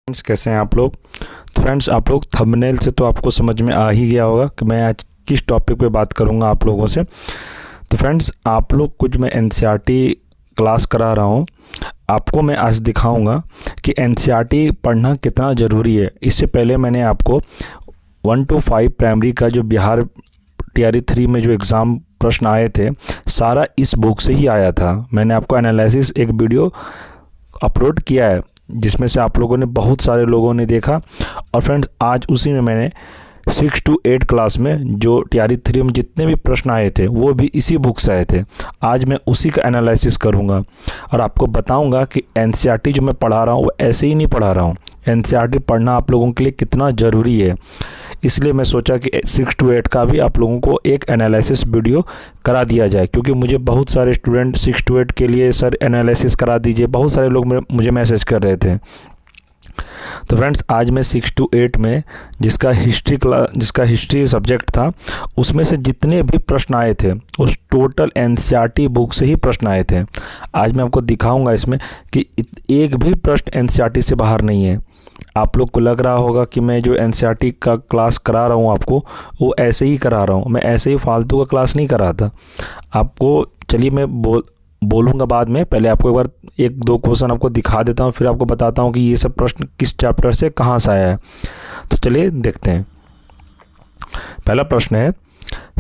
Friends, कैसे हैं आप लोग। तो फ्रेंड्स, आप लोग थंबनेल से तो आपको समझ में आ ही गया होगा कि मैं आज किस टॉपिक पे बात करूंगा आप लोगों से। तो फ्रेंड्स, आप लोग कुछ मैं एनसीईआरटी क्लास करा रहा हूं, आपको मैं आज दिखाऊंगा कि एनसीईआरटी पढ़ना कितना ज़रूरी है। इससे पहले मैंने आपको 1 to 5 प्राइमरी का जो बिहार टीआरई 3 में जो एग्ज़ाम प्रश्न आए थे, सारा इस बुक से ही आया था। मैंने आपको एनालिसिस एक वीडियो अपलोड किया है जिसमें से आप लोगों ने बहुत सारे लोगों ने देखा। और फ्रेंड्स, आज उसी में मैंने 6 to 8 क्लास में जो टीआरई 3 में जितने भी प्रश्न आए थे वो भी इसी बुक से आए थे। आज मैं उसी का एनालिसिस करूंगा और आपको बताऊंगा कि एनसीईआरटी जो मैं पढ़ा रहा हूँ वो ऐसे ही नहीं पढ़ा रहा हूँ। एनसीईआरटी पढ़ना आप लोगों के लिए कितना ज़रूरी है, इसलिए मैं सोचा कि 6 to 8 का भी आप लोगों को एक एनालिसिस वीडियो करा दिया जाए, क्योंकि मुझे बहुत सारे स्टूडेंट 6 to 8 के लिए सर एनालिसिस करा दीजिए, बहुत सारे लोग मुझे मैसेज कर रहे थे। तो फ्रेंड्स, आज मैं 6 to 8 में जिसका हिस्ट्री सब्जेक्ट था उसमें से जितने भी प्रश्न आए थे उस टोटल एनसीईआरटी बुक से ही प्रश्न आए थे। आज मैं आपको दिखाऊंगा इसमें कि एक भी प्रश्न एनसीईआरटी से बाहर नहीं है। आप लोग को लग रहा होगा कि मैं जो एनसीईआरटी का क्लास करा रहा हूँ आपको वो ऐसे ही करा रहा हूँ, मैं ऐसे ही फालतू का क्लास नहीं करा था आपको। चलिए मैं बोलूँगा बाद में, पहले आपको एक बार 1-2 क्वेश्चन आपको दिखा देता हूँ, फिर आपको बताता हूँ कि ये सब प्रश्न किस चैप्टर से कहाँ से आया है। तो चलिए देखते हैं। पहला प्रश्न है,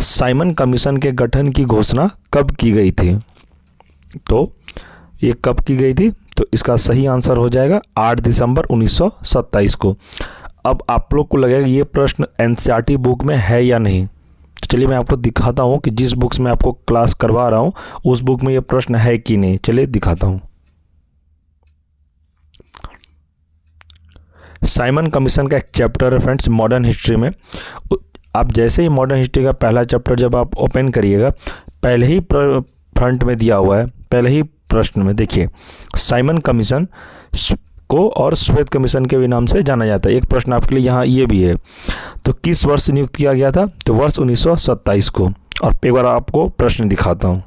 साइमन कमीशन के गठन की घोषणा कब की गई थी? तो ये कब की गई थी? तो इसका सही आंसर हो जाएगा 8 दिसंबर 1927 को। अब आप लोग को लगेगा ये प्रश्न एनसीईआरटी बुक में है या नहीं, तो चलिए मैं आपको दिखाता हूँ कि जिस बुक से मैं आपको क्लास करवा रहा हूँ उस बुक में ये प्रश्न है कि नहीं। चलिए दिखाता हूँ। साइमन कमीशन का एक चैप्टर है फ्रेंड्स मॉडर्न हिस्ट्री में। आप जैसे ही मॉडर्न हिस्ट्री का पहला चैप्टर जब आप ओपन करिएगा, पहले ही फ्रंट में दिया हुआ है, पहले ही प्रश्न में देखिए, साइमन कमीशन को और श्वेत कमीशन के भी नाम से जाना जाता है। एक प्रश्न आपके लिए यहाँ ये भी है। तो किस वर्ष नियुक्त किया गया था? तो वर्ष 1927 को। और एक बार आपको प्रश्न दिखाता हूँ।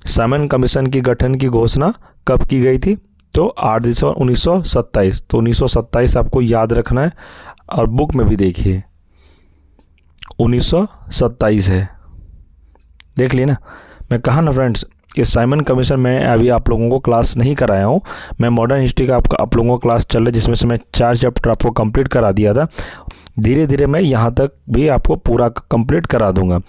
साइमन कमीशन की गठन की घोषणा कब की गई थी? तो 8 दिसंबर 1927। तो 1927 आपको याद रखना है और बुक में भी देखिए 1927 है। देख लिए ना, मैं कहा ना फ्रेंड्स कि साइमन कमीशन में अभी आप लोगों को क्लास नहीं कराया हूँ। मैं मॉडर्न हिस्ट्री का आप लोगों को क्लास चल रहा है जिसमें से मैं 4 चैप्टर आपको कंप्लीट करा दिया था। धीरे धीरे मैं यहाँ तक भी आपको पूरा कंप्लीट करा दूंगा।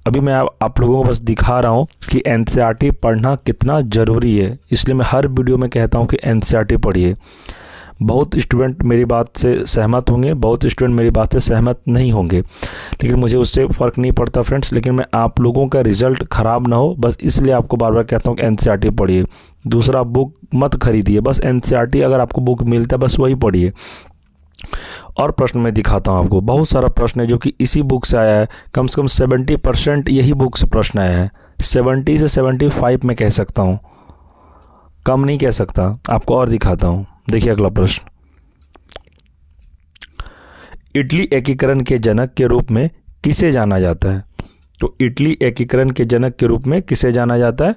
अभी मैं आप लोगों को बस दिखा रहा हूँ कि एनसीईआरटी पढ़ना कितना ज़रूरी है, इसलिए मैं हर वीडियो में कहता हूँ कि एनसीईआरटी पढ़िए। बहुत स्टूडेंट मेरी बात से सहमत होंगे, बहुत स्टूडेंट मेरी बात से सहमत नहीं होंगे, लेकिन मुझे उससे फ़र्क नहीं पड़ता फ्रेंड्स। लेकिन मैं आप लोगों का रिज़ल्ट ख़राब ना हो, बस इसलिए आपको बार बार कहता हूँ कि एनसीईआरटी पढ़िए। दूसरा बुक मत खरीदिए, बस एनसीईआरटी अगर आपको बुक मिलता है बस वही पढ़िए। और प्रश्न में दिखाता हूँ आपको, बहुत सारा प्रश्न है जो कि इसी बुक से आया है। कम से कम 70% यही बुक से प्रश्न आया है। 70 से 75 में कह सकता हूँ, कम नहीं कह सकता। आपको और दिखाता हूँ, देखिए अगला प्रश्न। इटली एकीकरण के जनक के रूप में किसे जाना जाता है? तो इटली एकीकरण के जनक के रूप में किसे जाना जाता है?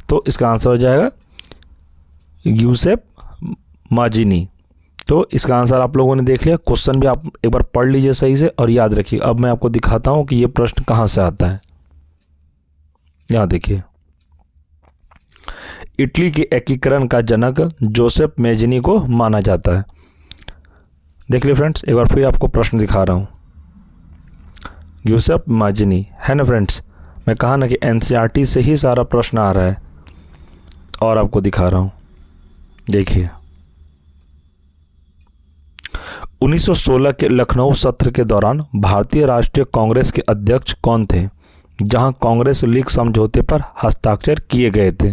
तो इसका आंसर हो जाएगा यूसेफ माजिनी। तो इसका आंसर आप लोगों ने देख लिया। क्वेश्चन भी आप एक बार पढ़ लीजिए सही से और याद रखिए। अब मैं आपको दिखाता हूं कि ये प्रश्न कहां से आता है। यहां देखिए, इटली के एकीकरण का जनक जोसेफ मेजिनी को माना जाता है। देख लिए फ्रेंड्स, एक बार फिर आपको प्रश्न दिखा रहा हूं। यूसेफ माजिनी है ना फ्रेंड्स। मैं कहा ना कि एनसीईआरटी से ही सारा प्रश्न आ रहा है। और आपको दिखा रहा हूं, देखिए 1916 के लखनऊ सत्र के दौरान भारतीय राष्ट्रीय कांग्रेस के अध्यक्ष कौन थे, जहां कांग्रेस लीग समझौते पर हस्ताक्षर किए गए थे?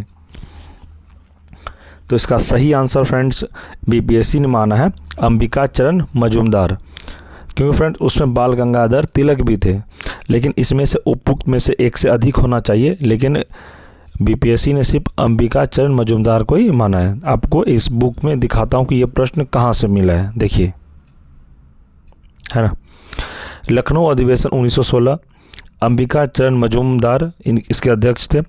तो इसका सही आंसर फ्रेंड्स बीपीएससी ने माना है अंबिका चरण मजूमदार, क्योंकि फ्रेंड्स उसमें बाल गंगाधर तिलक भी थे, लेकिन इसमें से उपयुक्त में से एक से अधिक होना चाहिए, लेकिन बीपीएससी ने सिर्फ अंबिका चरण मजूमदार को ही माना है। आपको इस बुक में दिखाता हूँ कि ये प्रश्न कहाँ से मिला है, देखिए है ना। लखनऊ अधिवेशन 1916, अंबिका चरण मजूमदार इसके अध्यक्ष थे।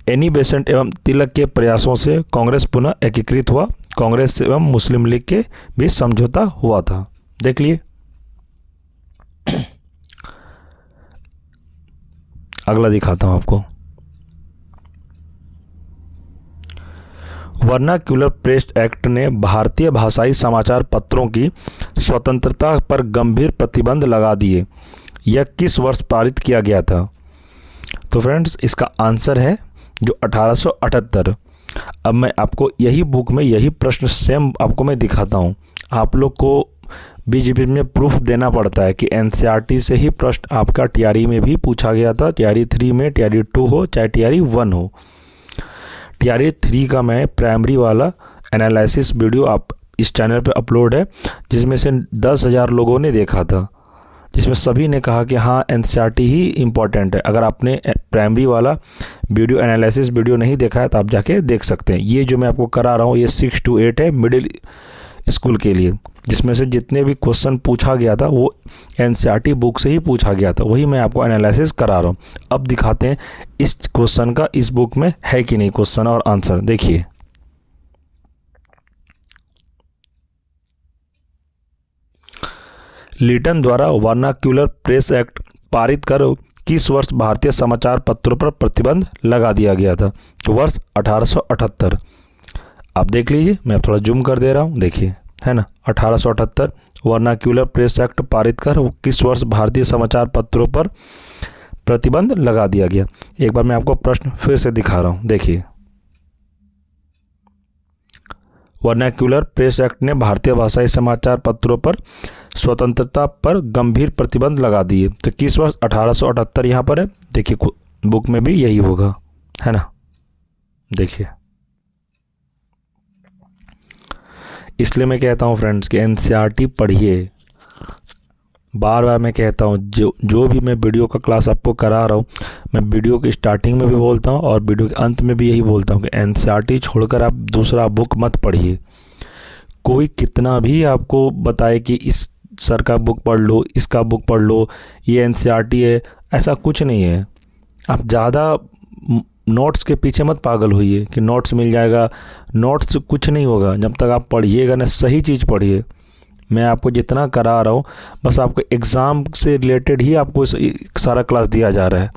एनी बेसेंट एवं तिलक के प्रयासों से कांग्रेस पुनः एकीकृत हुआ। कांग्रेस एवं मुस्लिम लीग के बीच समझौता हुआ था। देख लिए। अगला दिखाता हूं आपको। वर्नाक्यूलर प्रेस एक्ट ने भारतीय भाषाई समाचार पत्रों की स्वतंत्रता पर गंभीर प्रतिबंध लगा दिए। यह किस वर्ष पारित किया गया था? तो फ्रेंड्स, इसका आंसर है जो 1878। अब मैं आपको यही बुक में यही प्रश्न सेम आपको मैं दिखाता हूँ। आप लोग को बीच बीच में प्रूफ देना पड़ता है कि एनसीईआरटी से ही प्रश्न आपका टीआरई में भी पूछा गया था। टीआरई 3 में, टीआरई 2 हो चाहे टीआरई 1 हो। टीआरई 3 का मैं प्राइमरी वाला एनालिसिस वीडियो आप इस चैनल पे अपलोड है, जिसमें से 10,000 लोगों ने देखा था, जिसमें सभी ने कहा कि हाँ एनसीईआरटी ही इम्पॉर्टेंट है। अगर आपने प्राइमरी वाला वीडियो एनालिसिस वीडियो नहीं देखा है तो आप जाके देख सकते हैं। ये जो मैं आपको करा रहा हूँ ये 6 to 8 है मिडिल स्कूल के लिए, जिसमें से जितने भी क्वेश्चन पूछा गया था वो एनसीईआरटी बुक से ही पूछा गया था, वही मैं आपको एनालिसिस करा रहा हूँ। अब दिखाते हैं इस क्वेश्चन का इस बुक में है कि नहीं क्वेश्चन और आंसर। देखिए, लीटन द्वारा वर्नाक्यूलर प्रेस एक्ट पारित कर किस वर्ष भारतीय समाचार पत्रों पर प्रतिबंध लगा दिया गया था? वर्ष 1878। आप देख लीजिए, मैं थोड़ा जूम कर दे रहा हूँ, देखिए है ना, 1878 वर्नाक्यूलर प्रेस एक्ट पारित कर किस वर्ष भारतीय समाचार पत्रों पर प्रतिबंध लगा दिया गया। एक बार मैं आपको प्रश्न फिर से दिखा रहा हूँ, देखिए। वर्नाक्यूलर प्रेस एक्ट ने भारतीय भाषाई समाचार पत्रों पर स्वतंत्रता पर गंभीर प्रतिबंध लगा दिए। तो किस वर्ष? 1878 यहाँ पर है, देखिए बुक में भी यही होगा, है ना। देखिए, इसलिए मैं कहता हूँ फ्रेंड्स कि एनसीईआरटी पढ़िए। बार बार मैं कहता हूँ, जो भी मैं वीडियो का क्लास आपको करा रहा हूँ, मैं वीडियो की स्टार्टिंग में भी बोलता हूँ और वीडियो के अंत में भी यही बोलता हूँ कि एनसीईआरटी छोड़कर आप दूसरा बुक मत पढ़िए। कोई कितना भी आपको बताए कि इस सर का बुक पढ़ लो, इसका बुक पढ़ लो, ये एनसीईआरटी है, ऐसा कुछ नहीं है। आप ज़्यादा नोट्स के पीछे मत पागल होइए कि नोट्स मिल जाएगा। नोट्स से कुछ नहीं होगा जब तक आप पढ़िएगा ना, सही चीज़ पढ़िए। मैं आपको जितना करा रहा हूँ बस आपको एग्ज़ाम से रिलेटेड ही आपको सारा क्लास दिया जा रहा है।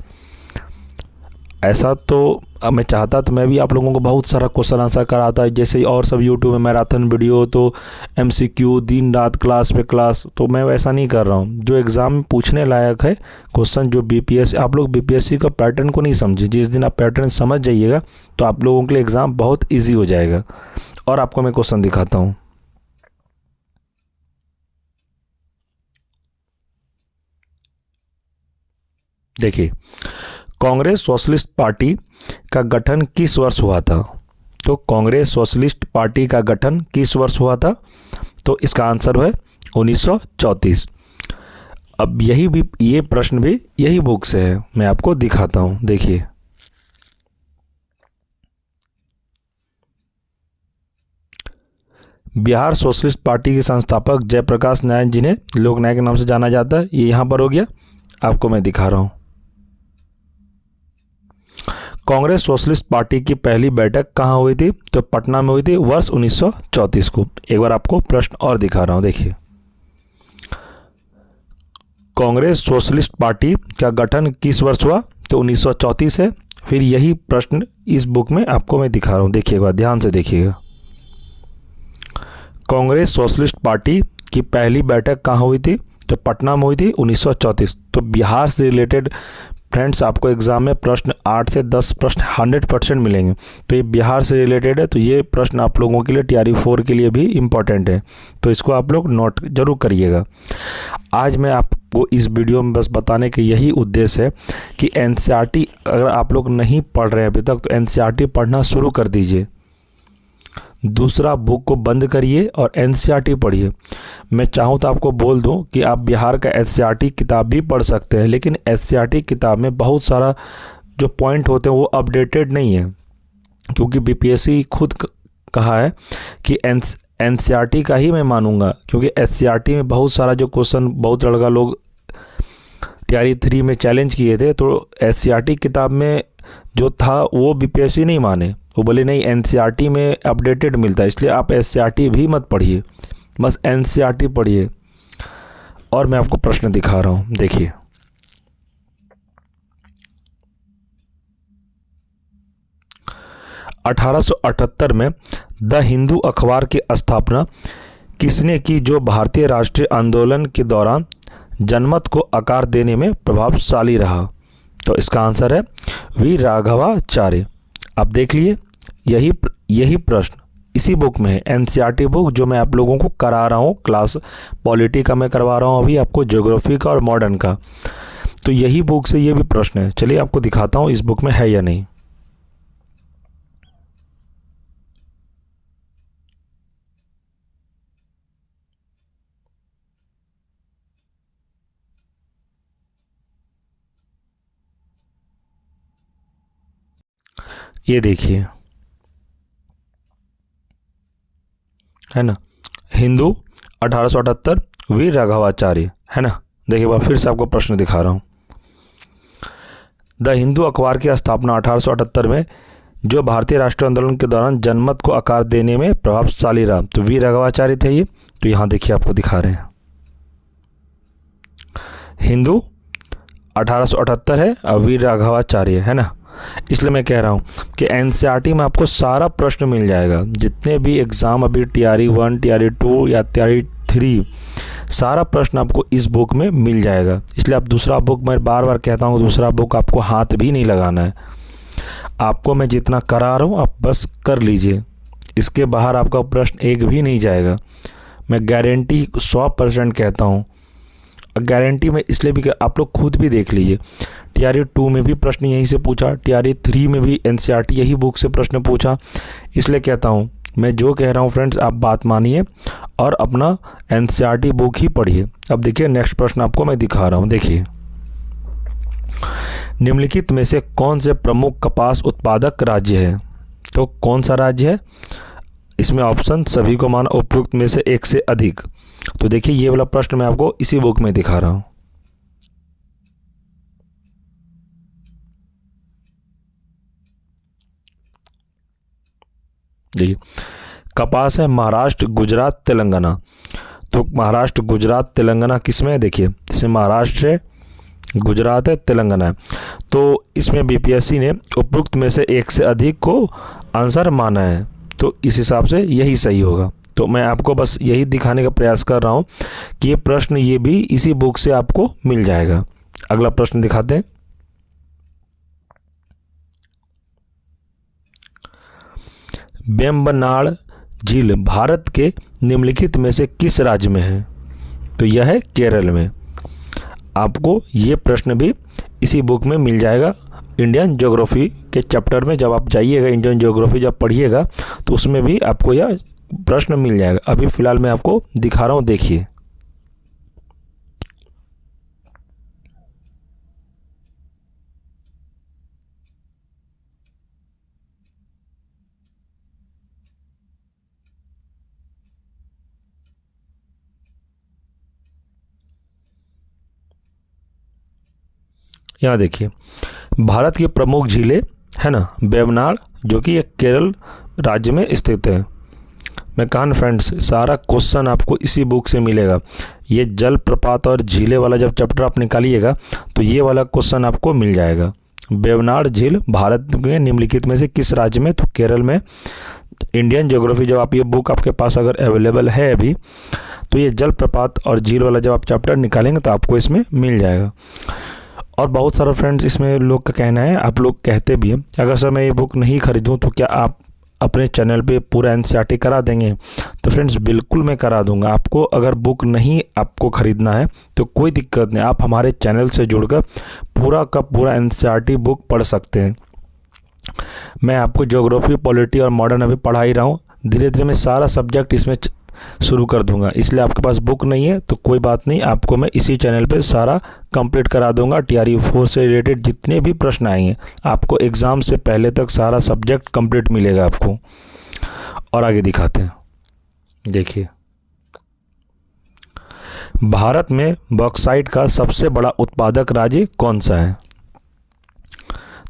ऐसा तो अब मैं चाहता तो मैं भी आप लोगों को बहुत सारा क्वेश्चन आंसर कराता है, जैसे और सब यूट्यूब में मैराथन वीडियो तो एमसीक्यू दिन रात क्लास पे क्लास, तो मैं वैसा नहीं कर रहा हूँ। जो एग्ज़ाम में पूछने लायक है क्वेश्चन, जो बीपीएससी, आप लोग बीपीएससी का पैटर्न को नहीं समझे। जिस दिन आप पैटर्न समझ जाइएगा तो आप लोगों के लिए एग्ज़ाम बहुत ईजी हो जाएगा। और आपको मैं क्वेश्चन दिखाता हूँ, देखिए। कांग्रेस सोशलिस्ट पार्टी का गठन किस वर्ष हुआ था? तो कांग्रेस सोशलिस्ट पार्टी का गठन किस वर्ष हुआ था? तो इसका आंसर है 1934। अब ये प्रश्न भी यही बुक से है, मैं आपको दिखाता हूं, देखिए। बिहार सोशलिस्ट पार्टी के संस्थापक जयप्रकाश नारायण, जिन्हें लोकनायक के नाम से जाना जाता है, ये यहाँ पर हो गया। आपको मैं दिखा रहा हूँ। कांग्रेस सोशलिस्ट पार्टी की पहली बैठक कहाँ हुई थी? तो पटना में हुई थी, वर्ष 1934 को। एक बार आपको प्रश्न और दिखा रहा हूँ, देखिए। कांग्रेस सोशलिस्ट पार्टी का गठन किस वर्ष हुआ? तो 1934 है। फिर यही प्रश्न इस बुक में आपको मैं दिखा रहा हूँ, देखिए, एक बार ध्यान से देखिएगा। कांग्रेस सोशलिस्ट पार्टी की पहली बैठक कहाँ हुई थी? तो पटना में हुई थी, 1934। तो बिहार से रिलेटेड फ्रेंड्स आपको एग्जाम में प्रश्न 8 से 10 प्रश्न 100% मिलेंगे। तो ये बिहार से रिलेटेड है, तो ये प्रश्न आप लोगों के लिए टीआरई 4 के लिए भी इम्पॉर्टेंट है, तो इसको आप लोग नोट जरूर करिएगा। आज मैं आपको इस वीडियो में बस बताने का यही उद्देश्य है कि एनसीईआरटी अगर आप लोग नहीं पढ़ रहे हैं अभी तक, तो एनसीईआरटी पढ़ना शुरू कर दीजिए। दूसरा बुक को बंद करिए और एनसीईआरटी पढ़िए। मैं चाहूँ तो आपको बोल दूं कि आप बिहार का एनसीईआरटी किताब भी पढ़ सकते हैं, लेकिन एनसीईआरटी किताब में बहुत सारा जो पॉइंट होते हैं वो अपडेटेड नहीं है, क्योंकि बीपीएससी खुद कहा है कि एनसीईआरटी का ही मैं मानूंगा, क्योंकि एनसीईआरटी में बहुत सारा जो क्वेश्चन बहुत लड़का लोग टीआरई 3 में चैलेंज किए थे, तो एससीईआरटी किताब में जो था वो बीपीएससी नहीं माने, वो बोले नहीं एनसीईआरटी में अपडेटेड मिलता है, इसलिए आप एससीईआरटी भी मत पढ़िए, बस एनसीईआरटी पढ़िए। और मैं आपको प्रश्न दिखा रहा हूँ, देखिए। (1878) में द हिंदू अखबार की स्थापना किसने की, जो भारतीय राष्ट्रीय आंदोलन के दौरान जनमत को आकार देने में प्रभावशाली रहा? तो इसका आंसर है वी राघवाचार्य। आप देख लिए, यही प्रश्न इसी बुक में है, एनसीईआरटी बुक जो मैं आप लोगों को करा रहा हूँ, क्लास पॉलिटी का मैं करवा रहा हूँ अभी आपको, ज्योग्राफी का और मॉडर्न का, तो यही बुक से ये भी प्रश्न है। चलिए आपको दिखाता हूँ इस बुक में है या नहीं। ये देखिए, है ना, हिंदू 1878 वी राघवाचार्य, है ना। देखिए बार फिर से आपको प्रश्न दिखा रहा हूँ। द हिंदू अखबार की स्थापना 1878 में जो भारतीय राष्ट्रीय आंदोलन के दौरान जनमत को आकार देने में प्रभावशाली रहा, तो वी राघवाचार्य थे ये। तो यहाँ देखिए आपको दिखा रहे हैं, हिंदू 1878 है और वी राघवाचार्य, है ना। इसलिए मैं कह रहा हूँ कि एनसीईआरटी में आपको सारा प्रश्न मिल जाएगा, जितने भी एग्ज़ाम अभी टीआरई 1, टीआरई 2 या टीआरई 3, सारा प्रश्न आपको इस बुक में मिल जाएगा। इसलिए आप दूसरा बुक, मैं बार बार कहता हूँ, दूसरा बुक आपको हाथ भी नहीं लगाना है। आपको मैं जितना करा रहा हूँ आप बस कर लीजिए, इसके बाहर आपका प्रश्न एक भी नहीं जाएगा। मैं गारंटी 100% कहता हूँ। गारंटी में इसलिए भी, आप लोग खुद भी देख लीजिए, टीआरई 2 में भी प्रश्न यहीं से पूछा, टीआरई 3 में भी एनसीईआरटी यही बुक से प्रश्न पूछा। इसलिए कहता हूँ, मैं जो कह रहा हूँ फ्रेंड्स, आप बात मानिए और अपना एनसीईआरटी बुक ही पढ़िए। अब देखिए नेक्स्ट प्रश्न आपको मैं दिखा रहा हूँ, देखिए। निम्नलिखित में से कौन से प्रमुख कपास उत्पादक राज्य है? तो कौन सा राज्य है? इसमें ऑप्शन सभी को माना उपयुक्त में से एक से अधिक। तो देखिए ये वाला प्रश्न मैं आपको इसी बुक में दिखा रहा हूँ। देखिए कपास है महाराष्ट्र, गुजरात, तेलंगाना। तो महाराष्ट्र, गुजरात, तेलंगाना किस में है? देखिए इसमें महाराष्ट्र है, गुजरात है, तेलंगाना है। तो इसमें बीपीएससी ने उपयुक्त में से एक से अधिक को आंसर माना है, तो इस हिसाब से यही सही होगा। तो मैं आपको बस यही दिखाने का प्रयास कर रहा हूँ कि ये प्रश्न ये भी इसी बुक से आपको मिल जाएगा। अगला प्रश्न दिखाते हैं। वेम्बनाड झील भारत के निम्नलिखित में से किस राज्य में है? तो यह है केरल में। आपको ये प्रश्न भी इसी बुक में मिल जाएगा, इंडियन ज्योग्राफी के चैप्टर में। जब आप जाइएगा इंडियन ज्योग्राफी जब पढ़िएगा तो उसमें भी आपको यह प्रश्न मिल जाएगा। अभी फ़िलहाल मैं आपको दिखा रहा हूँ, देखिए। यहाँ देखिए भारत की प्रमुख झीलें, है ना, वेम्बनाड जो कि एक केरल राज्य में स्थित है। मैं कहा ना फ्रेंड्स, सारा क्वेश्चन आपको इसी बुक से मिलेगा। ये जल प्रपात और झीलें वाला जब चैप्टर आप निकालिएगा तो ये वाला क्वेश्चन आपको मिल जाएगा। वेम्बनाड झील भारत के निम्नलिखित में से किस राज्य में? तो केरल में। इंडियन ज्योग्राफी जब आप ये बुक आपके पास अगर अवेलेबल है अभी, तो ये जल प्रपात और झील वाला जब आप चैप्टर निकालेंगे तो आपको इसमें मिल जाएगा। और बहुत सारा फ्रेंड्स इसमें लोग का कहना है, आप लोग कहते भी हैं, अगर सर मैं ये बुक नहीं खरीदूं तो क्या आप अपने चैनल पे पूरा एनसीईआरटी करा देंगे? तो फ्रेंड्स बिल्कुल मैं करा दूंगा। आपको अगर बुक नहीं आपको ख़रीदना है तो कोई दिक्कत नहीं, आप हमारे चैनल से जुड़कर पूरा का पूरा एनसीईआरटी बुक पढ़ सकते हैं। मैं आपको ज्योग्राफी, पॉलिटी और मॉडर्न अभी पढ़ा ही रहा हूँ, धीरे धीरे मैं सारा सब्जेक्ट इसमें शुरू कर दूंगा। इसलिए आपके पास बुक नहीं है तो कोई बात नहीं, आपको मैं इसी चैनल पे सारा कंप्लीट करा दूंगा। टीआरई 4 से रिलेटेड जितने भी प्रश्न आएंगे आपको एग्ज़ाम से पहले तक सारा सब्जेक्ट कंप्लीट मिलेगा आपको। और आगे दिखाते हैं, देखिए। भारत में बॉक्साइट का सबसे बड़ा उत्पादक राज्य कौन सा है?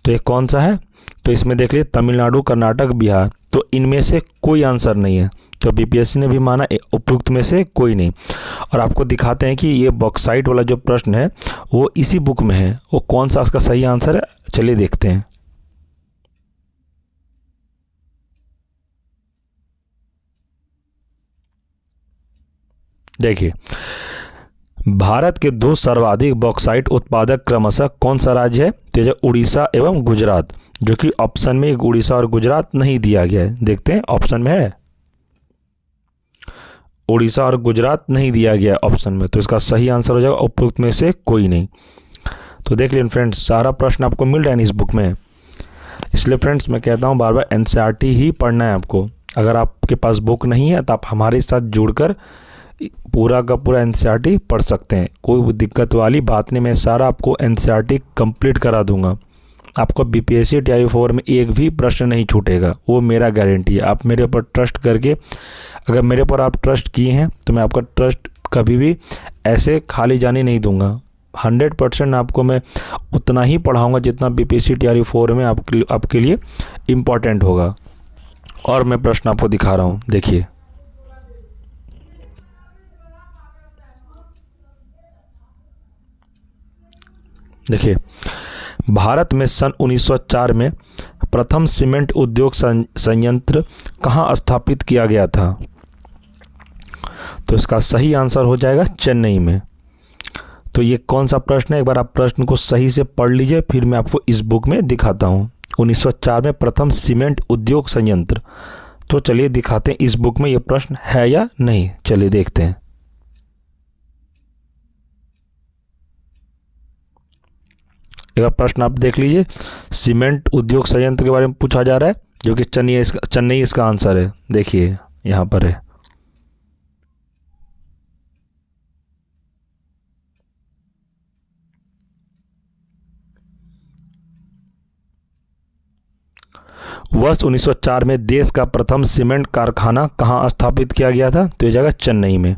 तो ये कौन सा है? तो इसमें देख लीजिए तमिलनाडु, कर्नाटक, बिहार। तो इनमें से कोई आंसर नहीं है। तो बीपीएससी ने भी माना उपयुक्त में से कोई नहीं। और आपको दिखाते हैं कि ये बॉक्साइट वाला जो प्रश्न है वो इसी बुक में है। वो कौन सा उसका सही आंसर है, चलिए देखते हैं। देखिए, भारत के दो सर्वाधिक बॉक्साइट उत्पादक क्रमशः कौन सा राज्य है? तो ये उड़ीसा एवं गुजरात, जो कि ऑप्शन में उड़ीसा और गुजरात नहीं दिया गया है। देखते हैं ऑप्शन में है, उड़ीसा और गुजरात नहीं दिया गया है ऑप्शन में। तो इसका सही आंसर हो जाएगा उपयुक्त में से कोई नहीं। तो देख लीजिए फ्रेंड्स, सारा प्रश्न आपको मिल रहा है इस बुक में। इसलिए फ्रेंड्स मैं कहता हूँ बार बार एनसीईआरटी ही पढ़ना है आपको। अगर आपके पास बुक नहीं है तो आप हमारे साथ जुड़कर पूरा का पूरा एनसीईआरटी पढ़ सकते हैं। कोई दिक्कत वाली बात नहीं, मैं सारा आपको एनसीईआरटी कंप्लीट करा दूंगा। आपको बीपीएससी टीआरई 4 में एक भी प्रश्न नहीं छूटेगा, वो मेरा गारंटी है। आप मेरे ऊपर ट्रस्ट करके, अगर मेरे पर आप ट्रस्ट किए हैं तो मैं आपका ट्रस्ट कभी भी ऐसे खाली जाने नहीं दूंगा। 100% आपको मैं उतना ही पढ़ाऊंगा जितना बीपीएससी टीआरई 4 में आपके लिए इम्पॉर्टेंट होगा। और मैं प्रश्न आपको दिखा रहा हूँ, देखिए। देखिए, भारत में सन 1904 में प्रथम सीमेंट उद्योग संयंत्र कहाँ स्थापित किया गया था? तो इसका सही आंसर हो जाएगा चेन्नई में। तो ये कौन सा प्रश्न है, एक बार आप प्रश्न को सही से पढ़ लीजिए, फिर मैं आपको इस बुक में दिखाता हूँ। 1904 में प्रथम सीमेंट उद्योग संयंत्र। तो चलिए दिखाते हैं इस बुक में ये प्रश्न है या नहीं। चलिए देखते हैं। एक प्रश्न आप देख लीजिए, सीमेंट उद्योग संयंत्र के बारे में पूछा जा रहा है, जो कि चेन्नई इसका आंसर है। देखिए यहाँ पर है। वर्ष 1904 में देश का प्रथम सीमेंट कारखाना कहाँ स्थापित किया गया था? तो ये जगह चेन्नई में।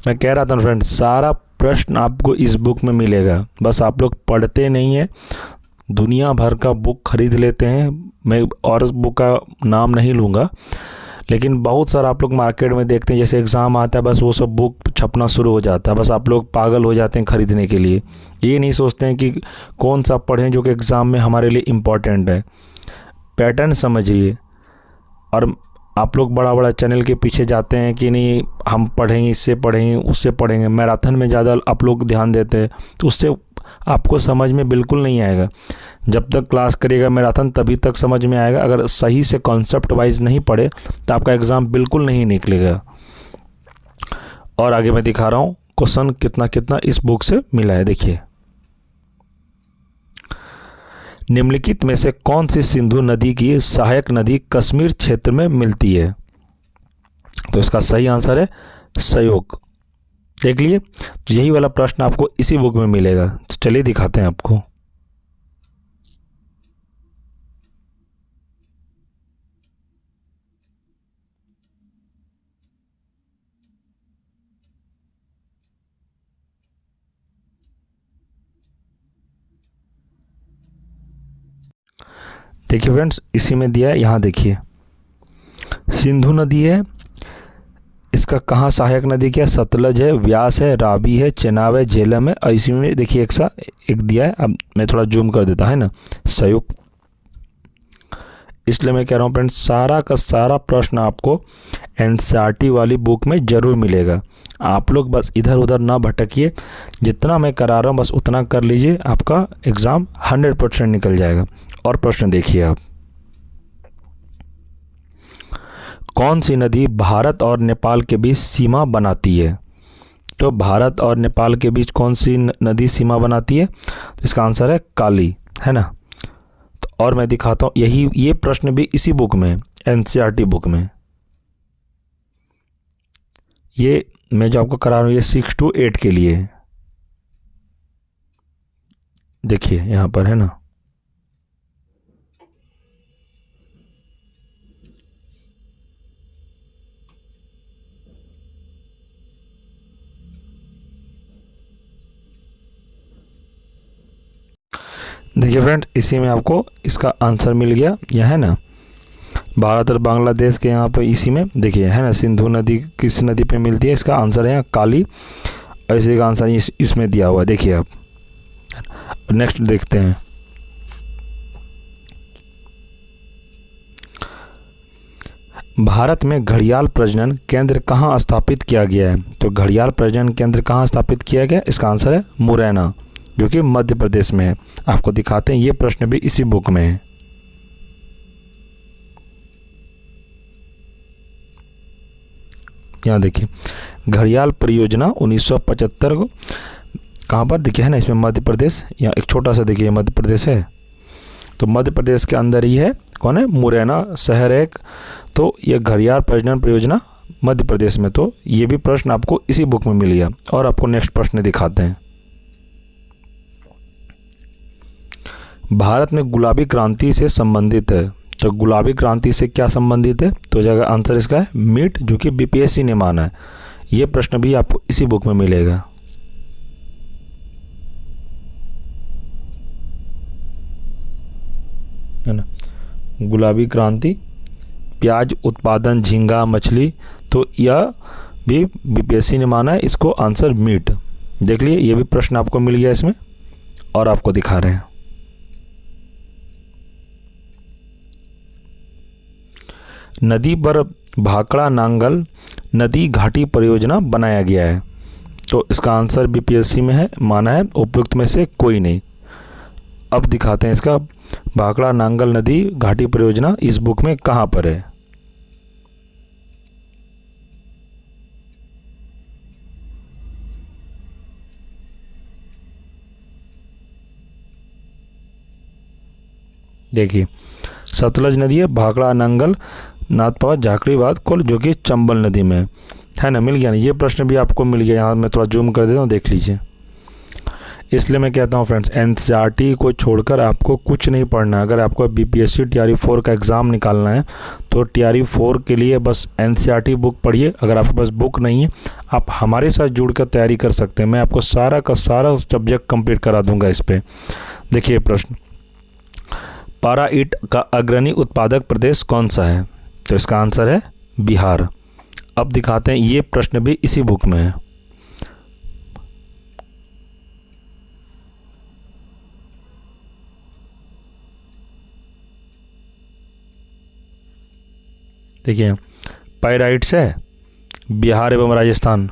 मैं कह रहा था फ्रेंड, सारा प्रश्न आपको इस बुक में मिलेगा, बस आप लोग पढ़ते नहीं हैं। दुनिया भर का बुक खरीद लेते हैं, मैं और बुक का नाम नहीं लूँगा, लेकिन बहुत सारा आप लोग मार्केट में देखते हैं, जैसे एग्ज़ाम आता है बस वो सब बुक छपना शुरू हो जाता है, बस आप लोग पागल हो जाते हैं खरीदने के लिए। ये नहीं सोचते हैं कि कौन सा पढ़ें जो कि एग्ज़ाम में हमारे लिए इम्पॉर्टेंट है। पैटर्न समझिए। और आप लोग बड़ा बड़ा चैनल के पीछे जाते हैं कि नहीं हम पढ़ेंगे, इससे पढ़ेंगे, उससे पढ़ेंगे, मैराथन में ज़्यादा आप लोग ध्यान देते हैं, तो उससे आपको समझ में बिल्कुल नहीं आएगा। जब तक क्लास करिएगा मैराथन तभी तक समझ में आएगा। अगर सही से कॉन्सेप्ट वाइज नहीं पढ़े तो आपका एग्ज़ाम बिल्कुल नहीं निकलेगा। और आगे मैं दिखा रहा हूँ क्वेश्चन कितना कितना इस बुक से मिला है। देखिए, निम्नलिखित में से कौन सी सिंधु नदी की सहायक नदी कश्मीर क्षेत्र में मिलती है? तो इसका सही आंसर है सहयोग। देख लिए, यही वाला प्रश्न आपको इसी बुक में मिलेगा। तो चलिए दिखाते हैं आपको। देखिए फ्रेंड्स, इसी में दिया है, यहाँ देखिए सिंधु नदी है, इसका कहाँ सहायक नदी क्या? सतलज है, व्यास है, रावी है, चेनाब है, झेलम है। और इसी में देखिए एक दिया है, अब मैं थोड़ा जूम कर देता है ना, संयुक्त। इसलिए मैं कह रहा हूँ फ्रेंड्स, सारा का सारा प्रश्न आपको एनसीईआरटी वाली बुक में ज़रूर मिलेगा। आप लोग बस इधर उधर ना भटकिए, जितना मैं करा रहा हूँ बस उतना कर लीजिए, आपका एग्ज़ाम 100% निकल जाएगा। और प्रश्न देखिए आप, कौन सी नदी भारत और नेपाल के बीच सीमा बनाती है? तो भारत और नेपाल के बीच कौन सी नदी सीमा बनाती है? तो इसका आंसर है काली, है ना। तो और मैं दिखाता हूँ, ये प्रश्न भी इसी बुक में, एनसीईआरटी बुक में। ये मैं जो आपको करा रहा हूँ ये 6 to 8 के लिए है। देखिए यहाँ पर है ना, देखिए फ्रेंड्स, इसी में आपको इसका आंसर मिल गया, यह है ना भारत और बांग्लादेश के यहाँ पे इसी में देखिए है ना सिंधु नदी किस नदी पे मिलती है, इसका आंसर है यहाँ काली। ऐसे का आंसर इसमें दिया हुआ है, देखिए आप। नेक्स्ट देखते हैं, भारत में घड़ियाल प्रजनन केंद्र कहाँ स्थापित किया गया है? तो घड़ियाल प्रजनन केंद्र कहाँ स्थापित किया गया? इसका आंसर है मुरैना, जो कि मध्य प्रदेश में है। आपको दिखाते हैं, ये प्रश्न भी इसी बुक में है। यहाँ देखिए, घड़ियाल परियोजना 1975 को कहाँ पर देखिए है ना, इसमें मध्य प्रदेश, यहाँ एक छोटा सा देखिए मध्य प्रदेश है, तो मध्य प्रदेश के अंदर ही है, कौन है, मुरैना शहर है एक। तो ये घड़ियाल प्रजनन परियोजना मध्य प्रदेश में, तो ये भी प्रश्न आपको इसी बुक में मिल गया। और आपको नेक्स्ट प्रश्न दिखाते हैं, भारत में गुलाबी क्रांति से संबंधित है, तो गुलाबी क्रांति से क्या संबंधित है? तो जगह आंसर इसका है मीट, जो कि बीपीएससी ने माना है। ये प्रश्न भी आपको इसी बुक में मिलेगा। है ना, गुलाबी क्रांति, प्याज उत्पादन, झींगा, मछली, तो यह भी बीपीएससी ने माना है, इसको आंसर मीट। देख लिए, ये भी प्रश्न आपको मिल गया इसमें, और आपको दिखा रहे हैं। नदी पर भाखड़ा नांगल नदी घाटी परियोजना बनाया गया है, तो इसका आंसर बीपीएससी में है, माना है उपयुक्त में से कोई नहीं। अब दिखाते हैं इसका, भाखड़ा नांगल नदी घाटी परियोजना इस बुक में कहाँ पर है? देखिए, सतलज नदी है, भाखड़ा नांगल नाथपा झाकड़ीबाद कुल, जो कि चंबल नदी में है ना। मिल गया ना, ये प्रश्न भी आपको मिल गया। यहाँ मैं थोड़ा जूम कर देता हूँ, देख लीजिए। इसलिए मैं कहता हूँ फ्रेंड्स, एनसीईआरटी को छोड़कर आपको कुछ नहीं पढ़ना है। अगर आपको बीपीएससी टीआरई 4 का एग्ज़ाम निकालना है तो टीआरई 4 के लिए बस एनसीईआरटी बुक पढ़िए। अगर आपके पास बुक नहीं है, आप हमारे साथ जुड़कर तैयारी कर सकते हैं। मैं आपको सारा का सारा सब्जेक्ट कंप्लीट करा दूंगा इस पर। देखिए प्रश्न, पारा ईंट का अग्रणी उत्पादक प्रदेश कौन सा है? तो इसका आंसर है बिहार। अब दिखाते हैं, ये प्रश्न भी इसी बुक में है। देखिए, पाइराइट्स है बिहार एवं राजस्थान,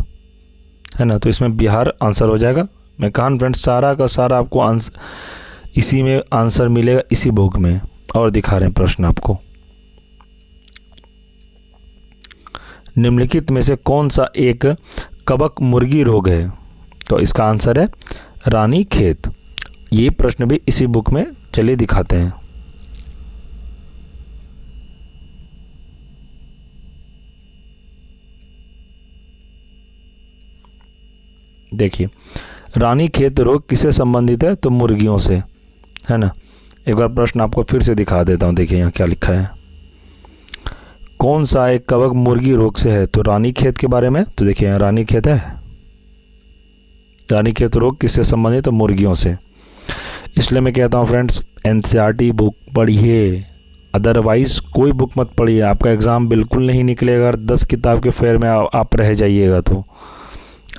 है ना, तो इसमें बिहार आंसर हो जाएगा। मैं कहा फ्रेंड्स, सारा का सारा आपको आंसर इसी में आंसर मिलेगा, इसी बुक में। और दिखा रहे हैं प्रश्न आपको, निम्नलिखित में से कौन सा एक कवक मुर्गी रोग है? तो इसका आंसर है रानीखेत। ये प्रश्न भी इसी बुक में, चलिए दिखाते हैं। देखिए, रानीखेत रोग किससे संबंधित है? तो मुर्गियों से, है ना। एक बार प्रश्न आपको फिर से दिखा देता हूँ, देखिए यहाँ क्या लिखा है, कौन सा एक कवक मुर्गी रोग से है? तो रानीखेत के बारे में। तो देखिए यहाँ रानीखेत है, रानीखेत रोग किससे संबंधित? तो मुर्गियों से। इसलिए मैं कहता हूँ फ्रेंड्स, एनसीईआरटी बुक पढ़िए, अदरवाइज़ कोई बुक मत पढ़िए। आपका एग्ज़ाम बिल्कुल नहीं निकलेगा अगर 10 किताब के फेयर में आप रह जाइएगा तो।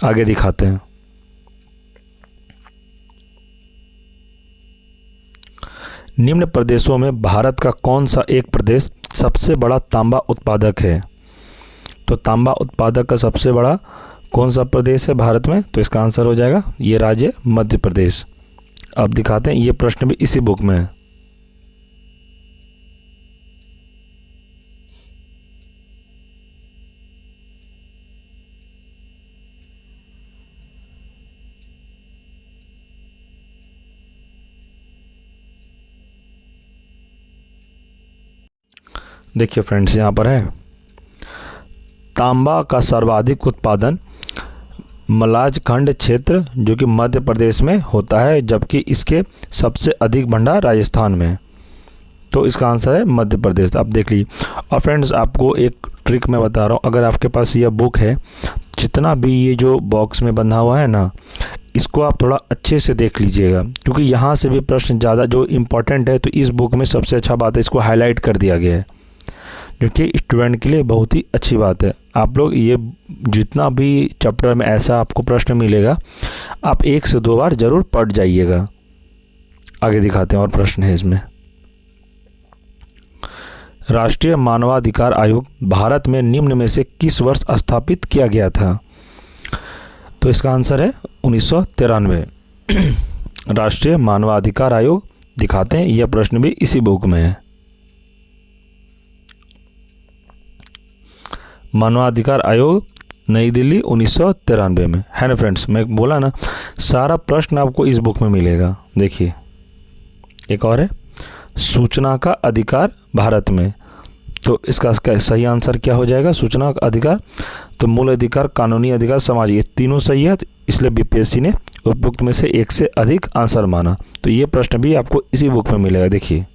आगे दिखाते हैं, निम्न प्रदेशों में भारत का कौन सा एक प्रदेश सबसे बड़ा तांबा उत्पादक है? तो तांबा उत्पादक का सबसे बड़ा कौन सा प्रदेश है भारत में? तो इसका आंसर हो जाएगा ये राज्य मध्य प्रदेश। अब दिखाते हैं, ये प्रश्न भी इसी बुक में है। देखिए फ्रेंड्स, यहाँ पर है, तांबा का सर्वाधिक उत्पादन मलाजखंड क्षेत्र, जो कि मध्य प्रदेश में होता है, जबकि इसके सबसे अधिक भंडार राजस्थान में है। तो इसका आंसर है मध्य प्रदेश। आप देख लीजिए। और फ्रेंड्स, आपको एक ट्रिक मैं बता रहा हूँ, अगर आपके पास यह बुक है, जितना भी ये जो बॉक्स में बंधा हुआ है ना, इसको आप थोड़ा अच्छे से देख लीजिएगा, क्योंकि यहाँ से भी प्रश्न ज़्यादा जो इम्पोर्टेंट है, तो इस बुक में सबसे अच्छा बात है इसको हाईलाइट कर दिया गया है, जो कि स्टूडेंट के लिए बहुत ही अच्छी बात है। आप लोग ये जितना भी चैप्टर में ऐसा आपको प्रश्न मिलेगा, आप 1 से 2 बार ज़रूर पढ़ जाइएगा। आगे दिखाते हैं और प्रश्न है इसमें। राष्ट्रीय मानवाधिकार आयोग भारत में निम्न में से किस वर्ष स्थापित किया गया था? तो इसका आंसर है 1993। राष्ट्रीय मानवाधिकार आयोग दिखाते हैं, यह प्रश्न भी इसी बुक में है। मानवाधिकार आयोग नई दिल्ली 1993 में है ना फ्रेंड्स। मैं बोला ना, सारा प्रश्न आपको इस बुक में मिलेगा। देखिए एक और है, सूचना का अधिकार भारत में। तो इसका सही आंसर क्या हो जाएगा? सूचना का अधिकार। तो मूल अधिकार, कानूनी अधिकार, सामाजिक, ये तीनों सही है, इसलिए बीपीएससी ने उपयुक्त में से 1 से अधिक आंसर माना। तो ये प्रश्न भी आपको इसी बुक में मिलेगा। देखिए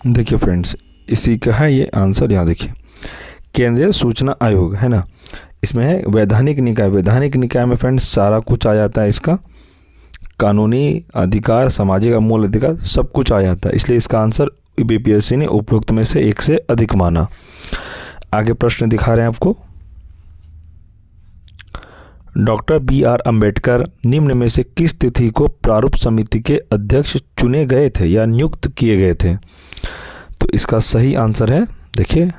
देखिए फ्रेंड्स, इसी का है ये आंसर। यहाँ देखिए, केंद्रीय सूचना आयोग है ना, इसमें है वैधानिक निकाय। वैधानिक निकाय में फ्रेंड्स सारा कुछ आ जाता है, इसका कानूनी अधिकार, सामाजिक मूल अधिकार, सब कुछ आ जाता है, इसलिए इसका आंसर बीपीएससी ने उपयुक्त में से 1 से अधिक माना। आगे प्रश्न दिखा रहे हैं आपको। डॉक्टर BR अम्बेडकर निम्न में से किस तिथि को प्रारूप समिति के अध्यक्ष चुने गए थे या नियुक्त किए गए थे? तो इसका सही आंसर है, देखिए,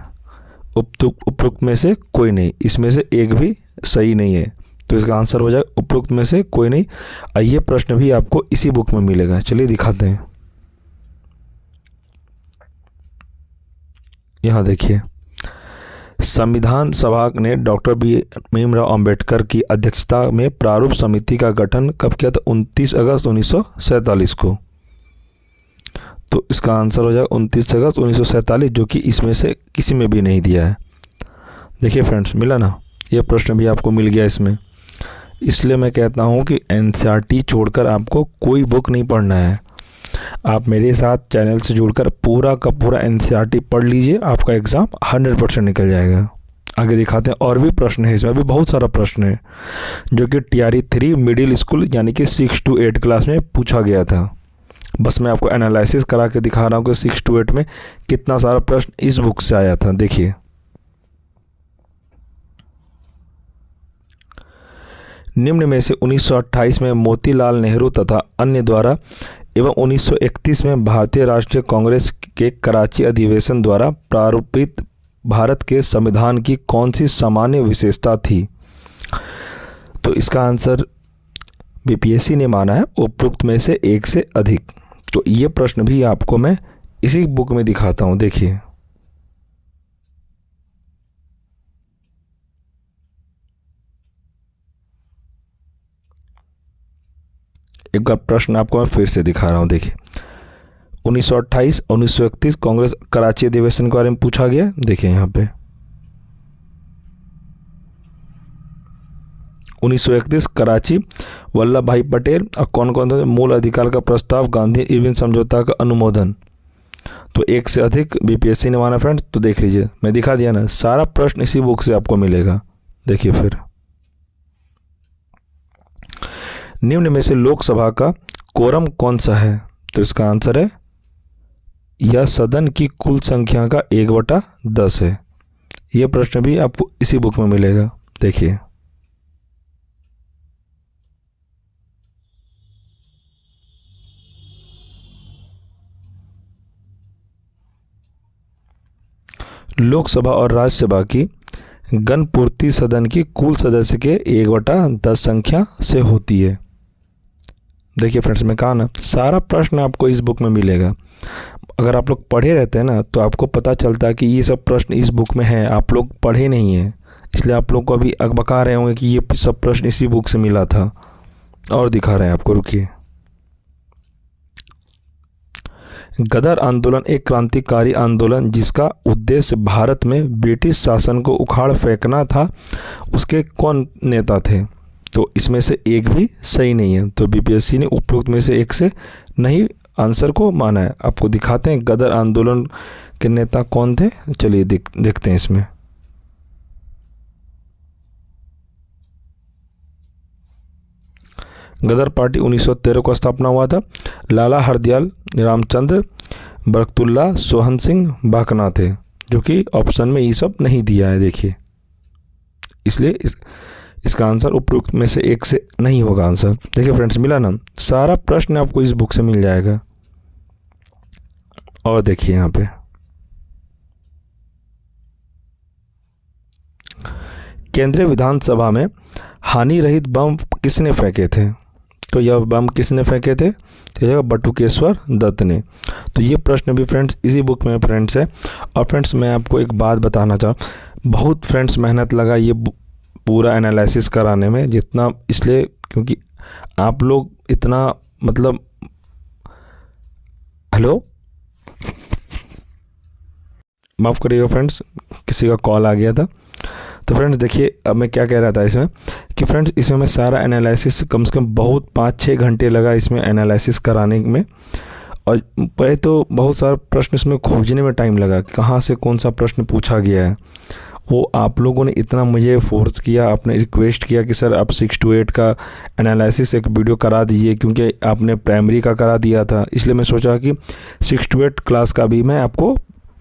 उपयुक्त में से कोई नहीं, इसमें से एक भी सही नहीं है। तो इसका आंसर हो जाएगा उपयुक्त में से कोई नहीं। ये प्रश्न भी आपको इसी बुक में मिलेगा। चलिए दिखाते हैं। यहाँ देखिए, संविधान सभा ने डॉक्टर भीमराव अंबेडकर की अध्यक्षता में प्रारूप समिति का गठन कब किया था? 29 अगस्त 1947 को। तो इसका आंसर हो जाएगा 29 अगस्त 1947, जो कि इसमें से किसी में भी नहीं दिया है। देखिए फ्रेंड्स, मिला ना, ये प्रश्न भी आपको मिल गया इसमें। इसलिए मैं कहता हूँ कि एनसीईआरटी छोड़कर आपको कोई बुक नहीं पढ़ना है। आप मेरे साथ चैनल से जुड़कर पूरा का पूरा एनसीईआरटी पढ़ लीजिए, आपका एग्ज़ाम 100% निकल जाएगा। आगे दिखाते हैं, और भी प्रश्न है इसमें, भी बहुत सारा प्रश्न है जो कि TRE 3 मिडिल स्कूल यानी कि 6 to 8 क्लास में पूछा गया था। बस मैं आपको एनालिसिस करा के दिखा रहा हूँ कि 6 to 8 में कितना सारा प्रश्न इस बुक से आया था। देखिए, निम्न में से 1928 में मोतीलाल नेहरू तथा अन्य द्वारा एवं 1931 में भारतीय राष्ट्रीय कांग्रेस के कराची अधिवेशन द्वारा प्रारूपित भारत के संविधान की कौन सी सामान्य विशेषता थी? तो इसका आंसर बीपीएससी ने माना है उपयुक्त में से 1 से अधिक। तो ये प्रश्न भी आपको मैं इसी बुक में दिखाता हूँ। देखिए, एक बार प्रश्न आपको मैं फिर से दिखा रहा हूँ। देखिए, 1928 और 1931 कांग्रेस कराची अधिवेशन के बारे में पूछा गया। देखिए यहाँ पे 1931 कराची, वल्लभ भाई पटेल और कौन कौन था? मूल अधिकार का प्रस्ताव, गांधी इरविन समझौता का अनुमोदन। तो 1 से अधिक बीपीएससी ने माना फ्रेंड्स। तो देख लीजिए, मैं दिखा दिया ना, सारा प्रश्न इसी बुक से आपको मिलेगा। देखिए फिर, निम्न में से लोकसभा का कोरम कौन सा है? तो इसका आंसर है, यह सदन की कुल संख्या का 1/10 है। यह प्रश्न भी आपको इसी बुक में मिलेगा। देखिए, लोकसभा और राज्यसभा की गणपूर्ति सदन की कुल सदस्य के 1/10 संख्या से होती है। देखिए फ्रेंड्स, मैं कहा ना, सारा प्रश्न आपको इस बुक में मिलेगा। अगर आप लोग पढ़े रहते हैं ना, तो आपको पता चलता है कि ये सब प्रश्न इस बुक में हैं। आप लोग पढ़े नहीं हैं, इसलिए आप लोग को अभी अकबका रहे होंगे कि ये सब प्रश्न इसी बुक से मिला था। और दिखा रहे हैं आपको, रुकिए। गदर आंदोलन एक क्रांतिकारी आंदोलन जिसका उद्देश्य भारत में ब्रिटिश शासन को उखाड़ फेंकना था, उसके कौन नेता थे? तो इसमें से एक भी सही नहीं है, तो बीपीएससी ने उपरोक्त में से एक से नहीं आंसर को माना है। आपको दिखाते हैं गदर आंदोलन के नेता कौन थे, चलिए देखते हैं इसमें। गदर पार्टी 1913 को स्थापना हुआ था। लाला हरदयाल, रामचंद्र, बरकतुल्ला, सोहन सिंह बाकना थे, जो कि ऑप्शन में ये सब नहीं दिया है, देखिए। इसलिए इसका आंसर उपरोक्त में से एक से नहीं होगा आंसर। देखिए फ्रेंड्स, मिला ना, सारा प्रश्न आपको इस बुक से मिल जाएगा। और देखिए यहाँ पे केंद्रीय विधानसभा में हानि रहित बम किसने फेंके थे? तो यह बम किसने फेंके थे? तो यह बटुकेश्वर दत्त ने। तो ये प्रश्न भी फ्रेंड्स इसी बुक में फ्रेंड्स है। और फ्रेंड्स मैं आपको एक बात बताना चाहूँ, बहुत फ्रेंड्स मेहनत लगा ये पूरा एनालिसिस कराने में, जितना इसलिए क्योंकि आप लोग इतना मतलब, हेलो माफ़ करिएगा फ्रेंड्स, किसी का कॉल आ गया था। तो फ्रेंड्स देखिए, अब मैं क्या कह रहा था इसमें कि फ्रेंड्स इसमें मैं सारा एनालिसिस कम से कम बहुत 5-6 घंटे लगा इसमें एनालिसिस कराने में। और पहले तो बहुत सारा प्रश्न इसमें खोजने में टाइम लगा, कहाँ से कौन सा प्रश्न पूछा गया है। वो आप लोगों ने इतना मुझे फोर्स किया, आपने रिक्वेस्ट किया कि सर आप 6 to 8 का एनालिसिस एक वीडियो करा दीजिए, क्योंकि आपने प्राइमरी का करा दिया था। इसलिए मैं सोचा कि 6 to 8 क्लास का भी मैं आपको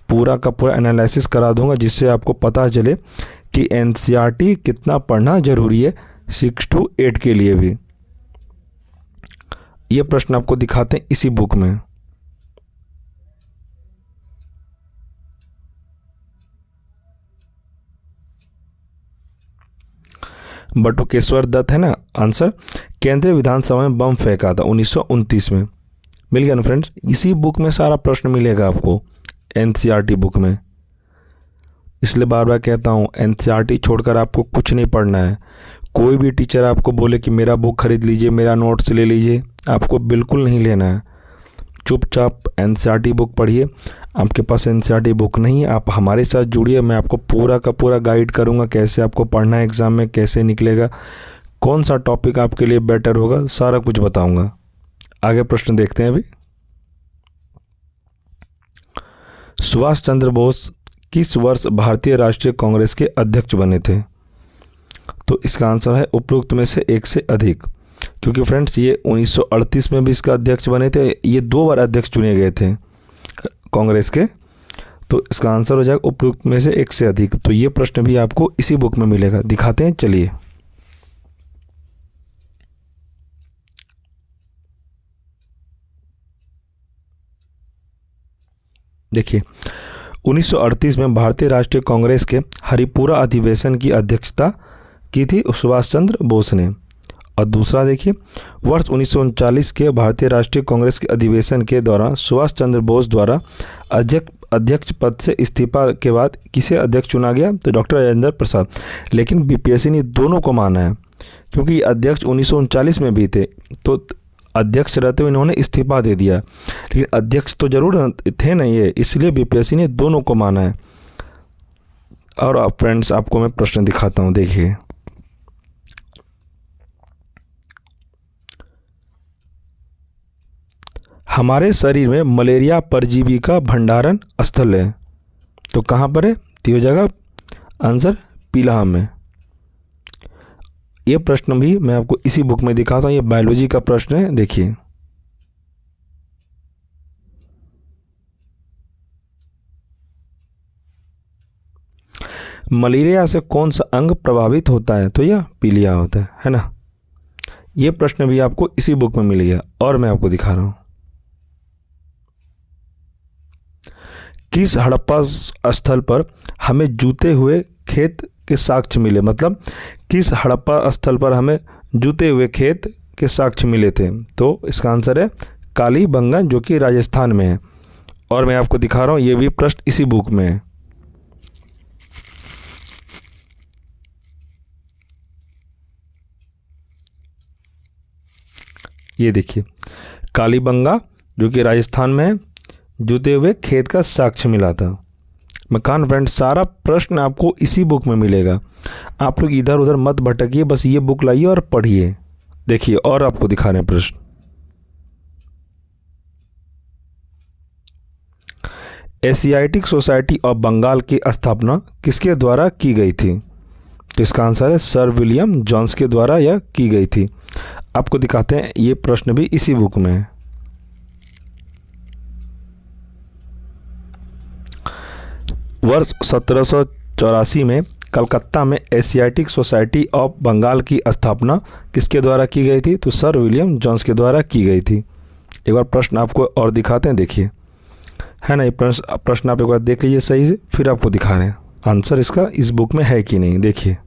पूरा का पूरा एनालिसिस करा दूंगा, जिससे आपको पता चले कि एनसीईआरटी कितना पढ़ना ज़रूरी है 6 to 8 के लिए भी। ये प्रश्न आपको दिखाते हैं इसी बुक में। बटुकेश्वर दत्त है ना आंसर। केंद्रीय विधानसभा में बम फेंका था 1929 में। मिल गया ना फ्रेंड्स, इसी बुक में सारा प्रश्न मिलेगा आपको, एनसीईआरटी बुक में। इसलिए बार बार कहता हूँ, एनसीईआरटी छोड़कर आपको कुछ नहीं पढ़ना है। कोई भी टीचर आपको बोले कि मेरा बुक खरीद लीजिए, मेरा नोट्स ले लीजिए, आपको बिल्कुल नहीं लेना है। चुपचाप एनसीईआरटी बुक पढ़िए। आपके पास एनसीईआरटी बुक नहीं है, आप हमारे साथ जुड़िए, मैं आपको पूरा का पूरा गाइड करूँगा कैसे आपको पढ़ना है, एग्ज़ाम में कैसे निकलेगा, कौन सा टॉपिक आपके लिए बेटर होगा, सारा कुछ बताऊँगा। आगे प्रश्न देखते हैं अभी। सुभाष चंद्र बोस किस वर्ष भारतीय राष्ट्रीय कांग्रेस के अध्यक्ष बने थे? तो इसका आंसर है उपरोक्त में से एक से अधिक, क्योंकि फ्रेंड्स ये 1938 में भी इसका अध्यक्ष बने थे। ये 2 बार अध्यक्ष चुने गए थे कांग्रेस के। तो इसका आंसर हो जाएगा उपरोक्त में से एक से अधिक। तो ये प्रश्न भी आपको इसी बुक में मिलेगा, दिखाते हैं, चलिए। देखिए 1938 में भारतीय राष्ट्रीय कांग्रेस के हरिपुरा अधिवेशन की अध्यक्षता की थी सुभाष चंद्र बोस ने। और दूसरा देखिए, वर्ष 1939 के भारतीय राष्ट्रीय कांग्रेस के अधिवेशन के दौरान सुभाष चंद्र बोस द्वारा अध्यक्ष पद से इस्तीफा के बाद किसे अध्यक्ष चुना गया? तो डॉक्टर राजेंद्र प्रसाद। लेकिन बीपीएससी ने दोनों को माना है, क्योंकि अध्यक्ष 1939 में भी थे, तो अध्यक्ष रहते हुए इन्होंने इस्तीफा दे दिया, लेकिन अध्यक्ष तो जरूर थे ना ये, इसलिए बीपीएससी ने दोनों को माना है। और अब फ्रेंड्स आपको मैं प्रश्न दिखाता हूँ, देखिए। हमारे शरीर में मलेरिया परजीवी का भंडारण स्थल है, तो कहाँ पर है? तो जगह आंसर पीलाहाम में। ये प्रश्न भी मैं आपको इसी बुक में दिखाता हूँ, ये बायोलॉजी का प्रश्न है, देखिए। मलेरिया से कौन सा अंग प्रभावित होता है? तो यह पीलिया होता है ना। ये प्रश्न भी आपको इसी बुक में मिल गया, और मैं आपको दिखा रहा हूँ। किस हड़प्पा स्थल पर हमें जूते हुए खेत के साक्ष्य मिले? मतलब किस हड़प्पा स्थल पर हमें जूते हुए खेत के साक्ष्य मिले थे? तो इसका आंसर है कालीबंगन, जो कि राजस्थान में है। और मैं आपको दिखा रहा हूँ, ये भी प्रश्न इसी बुक में है। ये देखिए, कालीबंगा जो कि राजस्थान में है, जुते हुए खेत का साक्ष्य मिला था। मैं कहा फ्रेंड्स, सारा प्रश्न आपको इसी बुक में मिलेगा। आप लोग इधर उधर मत भटकिए, बस ये बुक लाइए और पढ़िए। देखिए और आपको दिखा रहे हैं प्रश्न। एशियाटिक सोसाइटी ऑफ बंगाल की स्थापना किसके द्वारा की गई थी? तो इसका आंसर है सर विलियम जोन्स के द्वारा यह की गई थी। आपको दिखाते हैं, ये प्रश्न भी इसी बुक में है। वर्ष 1784 में कलकत्ता में एशियाटिक सोसाइटी ऑफ बंगाल की स्थापना किसके द्वारा की गई थी? तो सर विलियम जोन्स के द्वारा की गई थी। एक बार प्रश्न आपको और दिखाते हैं, देखिए है ना, ये प्रश्न आप एक बार देख लीजिए सही से, फिर आपको दिखा रहे हैं आंसर इसका इस बुक में है कि नहीं। देखिए,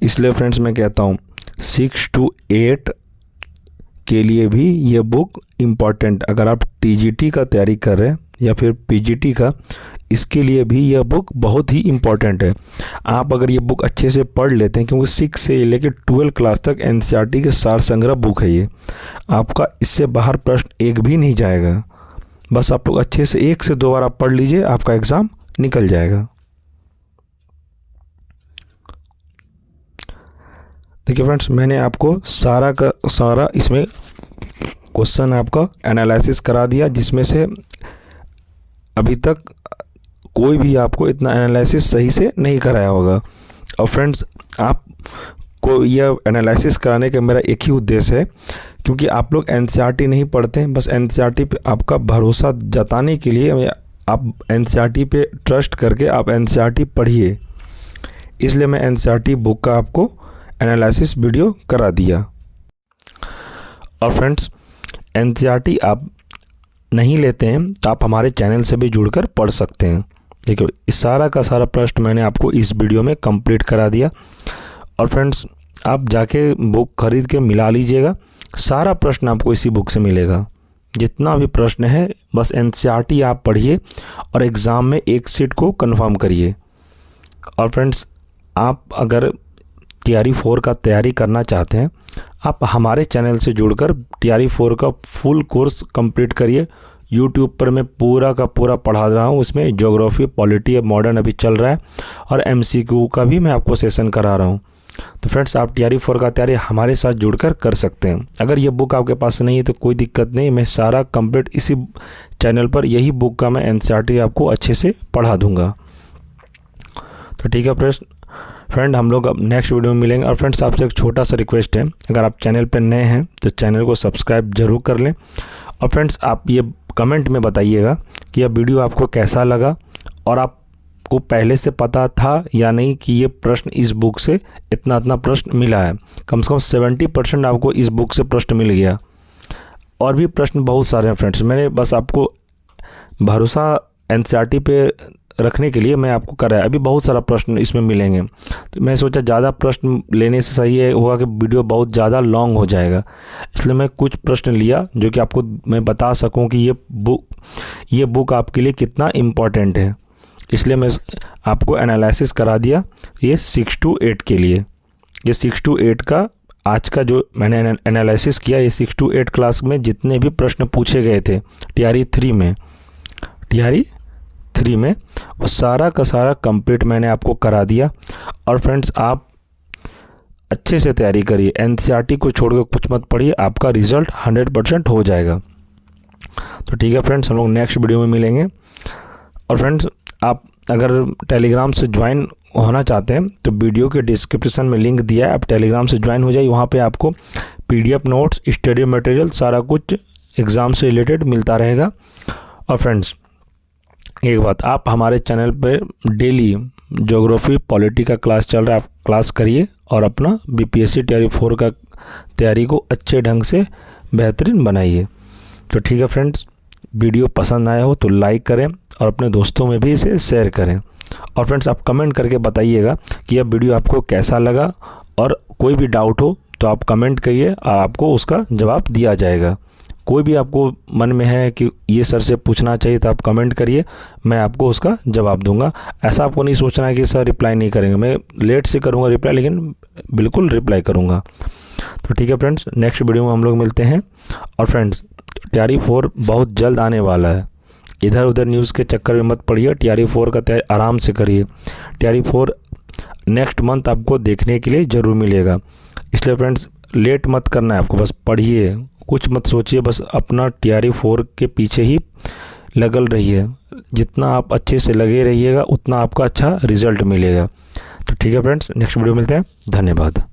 इसलिए फ्रेंड्स मैं कहता हूँ 6 to 8 के लिए भी ये बुक इम्पॉर्टेंट, अगर आप टीजीटी का तैयारी कर रहे हैं या फिर पीजीटी का, इसके लिए भी यह बुक बहुत ही इम्पॉर्टेंट है। आप अगर ये बुक अच्छे से पढ़ लेते हैं, क्योंकि 6 से लेकर 12 क्लास तक एनसीईआरटी के सार संग्रह बुक है ये, आपका इससे बाहर प्रश्न एक भी नहीं जाएगा। बस आप लोग अच्छे से 1 से 2 बार आप पढ़ लीजिए, आपका एग्ज़ाम निकल जाएगा। देखिए फ्रेंड्स, मैंने आपको सारा का सारा इसमें क्वेश्चन आपका एनालिसिस करा दिया, जिसमें से अभी तक कोई भी आपको इतना एनालिसिस सही से नहीं कराया होगा। और फ्रेंड्स, आपको यह एनालिसिस कराने का मेरा एक ही उद्देश्य है, क्योंकि आप लोग एनसीईआरटी नहीं पढ़ते हैं, बस एनसीईआरटी पे आपका भरोसा जताने के लिए आप एनसीईआरटी पे ट्रस्ट करके आप एनसीईआरटी पढ़िए। इसलिए मैं एनसीईआरटी बुक का आपको एनालिसिस वीडियो करा दिया। और फ्रेंड्स, एनसीईआरटी आप नहीं लेते हैं तो आप हमारे चैनल से भी जुड़कर पढ़ सकते हैं। देखिए, इस सारा का सारा प्रश्न मैंने आपको इस वीडियो में कंप्लीट करा दिया। और फ्रेंड्स, आप जाके बुक खरीद के मिला लीजिएगा, सारा प्रश्न आपको इसी बुक से मिलेगा। जितना भी प्रश्न है, बस एनसीईआरटी आप पढ़िए और एग्ज़ाम में एक सीट को कंफर्म करिए। और फ्रेंड्स, आप अगर टीआरई 4 का तैयारी करना चाहते हैं, आप हमारे चैनल से जुड़कर टीआरई 4 का फुल कोर्स कंप्लीट करिए। यूट्यूब पर मैं पूरा का पूरा पढ़ा रहा हूँ, उसमें ज्योग्राफी, पॉलिटी, मॉडर्न अभी चल रहा है, और एमसीक्यू का भी मैं आपको सेशन करा रहा हूँ। तो फ्रेंड्स, आप टीआरई 4 का तैयारी हमारे साथ जुड़कर कर सकते हैं। अगर ये बुक आपके पास नहीं है तो कोई दिक्कत नहीं, मैं सारा कंप्लीट इसी चैनल पर यही बुक का मैं एनसीईआरटी आपको अच्छे से पढ़ा दूँगा। तो ठीक है फ्रेंड, हम लोग अब नेक्स्ट वीडियो में मिलेंगे। और फ्रेंड्स, आपसे एक छोटा सा रिक्वेस्ट है, अगर आप चैनल पर नए हैं तो चैनल को सब्सक्राइब जरूर कर लें। और फ्रेंड्स, आप ये कमेंट में बताइएगा कि यह वीडियो आपको कैसा लगा, और आपको पहले से पता था या नहीं कि ये प्रश्न इस बुक से इतना प्रश्न मिला है। कम से कम 70% आपको इस बुक से प्रश्न मिल गया। और भी प्रश्न बहुत सारे हैं फ्रेंड्स, मैंने बस आपको भरोसा एनसीईआरटी पे रखने के लिए मैं आपको कराया। अभी बहुत सारा प्रश्न इसमें मिलेंगे, तो मैं सोचा ज़्यादा प्रश्न लेने से सही है होगा कि वीडियो बहुत ज़्यादा लॉन्ग हो जाएगा, इसलिए मैं कुछ प्रश्न लिया जो कि आपको मैं बता सकूं कि ये बुक आपके लिए कितना इम्पोर्टेंट है। इसलिए मैं आपको एनालिसिस करा दिया ये 6 to 8 के लिए। ये 6 to 8 का आज का जो मैंने एनालिसिस किया, ये 6 to 8 क्लास में जितने भी प्रश्न पूछे गए थे टीआरई 3 में, वो सारा का सारा कंप्लीट मैंने आपको करा दिया। और फ्रेंड्स, आप अच्छे से तैयारी करिए, एनसीईआरटी को छोड़कर कुछ मत पढ़िए, आपका रिजल्ट 100% हो जाएगा। तो ठीक है फ्रेंड्स, हम लोग नेक्स्ट वीडियो में मिलेंगे। और फ्रेंड्स, आप अगर टेलीग्राम से ज्वाइन होना चाहते हैं तो वीडियो के डिस्क्रिप्शन में लिंक दिया है, आप टेलीग्राम से ज्वाइन हो जाइए। वहाँ पे आपको पीडीएफ नोट्स, स्टडी मटेरियल, सारा कुछ एग्ज़ाम से रिलेटेड मिलता रहेगा। और फ्रेंड्स, एक बात, आप हमारे चैनल पे डेली ज्योग्राफी, पॉलिटी का क्लास चल रहा है, आप क्लास करिए और अपना बीपीएससी टीआरई 4 का तैयारी को अच्छे ढंग से बेहतरीन बनाइए। तो ठीक है फ्रेंड्स, वीडियो पसंद आया हो तो लाइक करें और अपने दोस्तों में भी इसे शेयर करें। और फ्रेंड्स, आप कमेंट करके बताइएगा कि यह वीडियो आपको कैसा लगा, और कोई भी डाउट हो तो आप कमेंट करिए और आपको उसका जवाब दिया जाएगा। कोई भी आपको मन में है कि ये सर से पूछना चाहिए तो आप कमेंट करिए, मैं आपको उसका जवाब दूंगा। ऐसा आपको नहीं सोचना है कि सर रिप्लाई नहीं करेंगे, मैं लेट से करूंगा रिप्लाई, लेकिन बिल्कुल रिप्लाई करूंगा। तो ठीक है फ्रेंड्स, नेक्स्ट वीडियो में हम लोग मिलते हैं। और फ्रेंड्स, TRE 4 बहुत जल्द आने वाला है। इधर उधर न्यूज़ के चक्कर में मत पड़िए, TRE 4 का तैयारी आराम से करिए। TRE 4 नेक्स्ट मंथ आपको देखने के लिए ज़रूर मिलेगा, इसलिए फ्रेंड्स लेट मत करना है आपको, बस पढ़िए, कुछ मत सोचिए, बस अपना TRE 4 के पीछे ही लगल रहिए। जितना आप अच्छे से लगे रहिएगा उतना आपका अच्छा रिजल्ट मिलेगा। तो ठीक है फ्रेंड्स, नेक्स्ट वीडियो मिलते हैं। धन्यवाद।